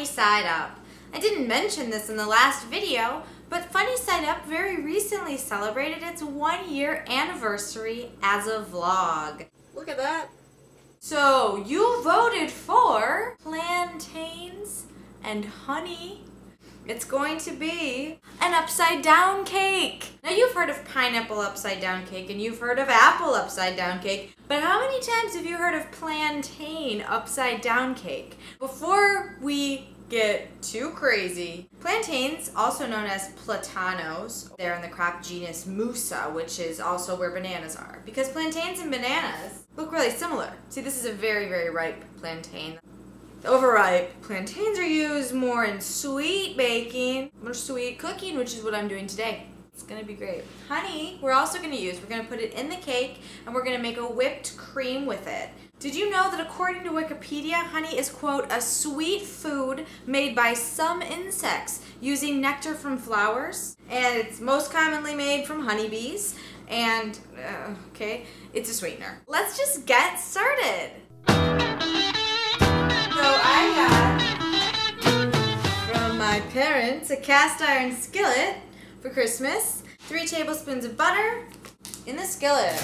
Funny Side Up. I didn't mention this in the last video, but Funny Side Up very recently celebrated its 1-year anniversary as a vlog. Look at that. So you voted for plantains and honey. It's going to be an upside down cake. Now you've heard of pineapple upside down cake and you've heard of apple upside down cake, but how many times have you heard of plantain upside down cake? Before we get too crazy, plantains, also known as platanos, they're in the crop genus Musa, which is also where bananas are, because plantains and bananas look really similar. See, this is a very, very ripe plantain. The overripe plantains are used more in sweet baking or sweet cooking, which is what I'm doing today. It's gonna be great. Honey, we're also gonna use. We're gonna put it in the cake and we're gonna make a whipped cream with it. Did you know that according to Wikipedia, honey is, quote, a sweet food made by some insects using nectar from flowers? And it's most commonly made from honeybees. And, okay, it's a sweetener. Let's just get started. So I got from my parents a cast iron skillet for Christmas, 3 tablespoons of butter in the skillet.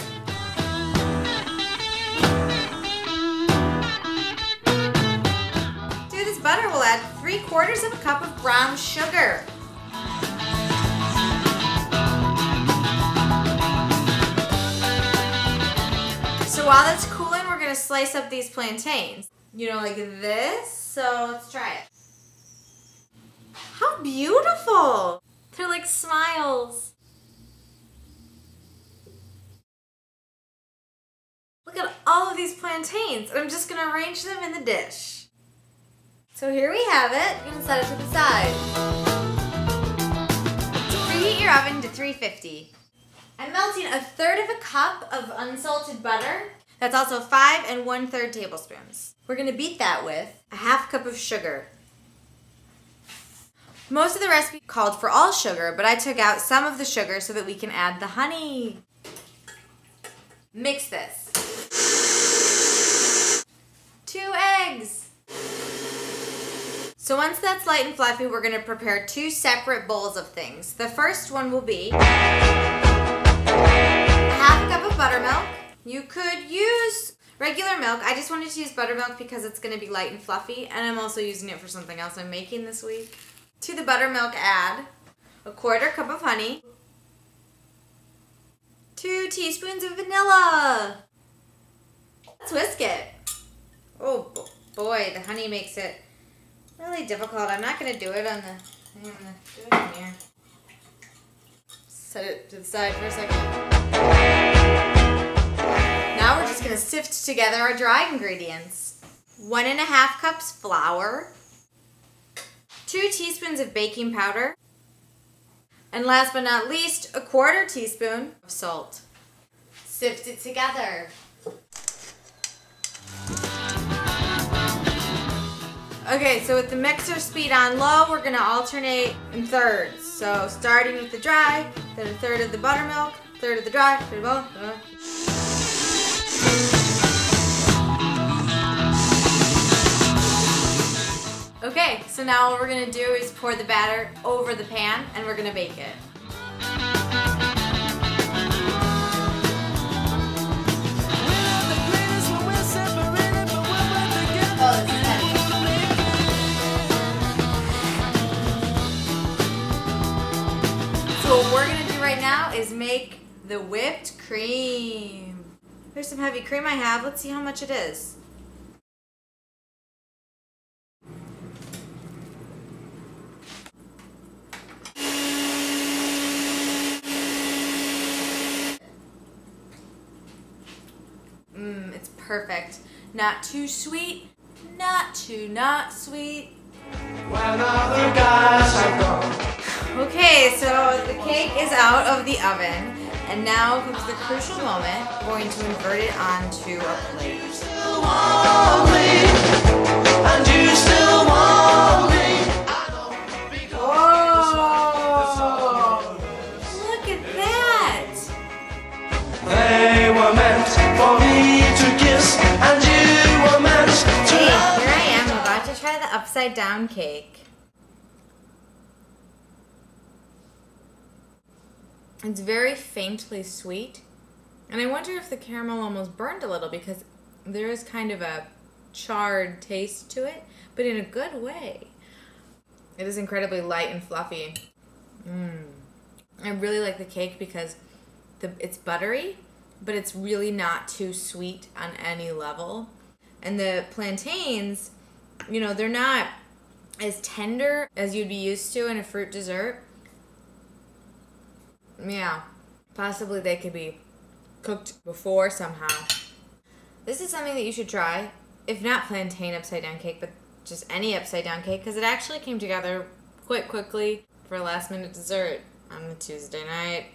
To this butter we'll add 3/4 of a cup of brown sugar. So while that's cooling, we're gonna slice up these plantains. You know, like this. So let's try it. How beautiful! They're like smiles. Look at all of these plantains. I'm just gonna arrange them in the dish. So here we have it. I'm gonna set it to the side. Preheat your oven to 350. I'm melting 1/3 cup of unsalted butter. That's also 5 1/3 tablespoons. We're gonna beat that with a 1/2 cup of sugar. Most of the recipe called for all sugar, but I took out some of the sugar so that we can add the honey. Mix this. 2 eggs. So once that's light and fluffy, we're gonna prepare 2 separate bowls of things. The first one will be 1/2 cup of buttermilk. You could use regular milk. I just wanted to use buttermilk because it's going to be light and fluffy, and I'm also using it for something else I'm making this week. To the buttermilk, add 1/4 cup of honey, 2 teaspoons of vanilla. Let's whisk it. Oh boy, the honey makes it really difficult. I'm not going to do it on the... I'm going to do it in here. Set it to the side for a second. Now we're just going to sift together our dry ingredients. 1½ cups flour, 2 teaspoons of baking powder, and last but not least, 1/4 teaspoon of salt. Sift it together. Okay, so with the mixer speed on low, we're going to alternate in thirds. So starting with the dry, then 1/3 of the buttermilk, 1/3 of the dry, 1/3 of both. Okay, so now what we're going to do is pour the batter over the pan and we're going to bake it. So what we're going to do right now is make the whipped cream. There's some heavy cream I have. Let's see how much it is. It's perfect. Not too sweet, not too not sweet. When other guys have gone. Okay, so the cake is out of the oven, and now comes the crucial moment. We're going to invert it onto a plate. You still want me, and you still want me. Oh, look at that! They were meant for me to kiss, and you were meant to. Hey, here I am about to try the upside upside down cake. It's very faintly sweet. And I wonder if the caramel almost burned a little because there is kind of a charred taste to it, but in a good way. It is incredibly light and fluffy. I really like the cake because it's buttery, but it's really not too sweet on any level. And the plantains, you know, they're not as tender as you'd be used to in a fruit dessert. Yeah, possibly they could be cooked before somehow. This is something that you should try, if not plantain upside down cake, but just any upside down cake, because it actually came together quite quickly for a last minute dessert on a Tuesday night.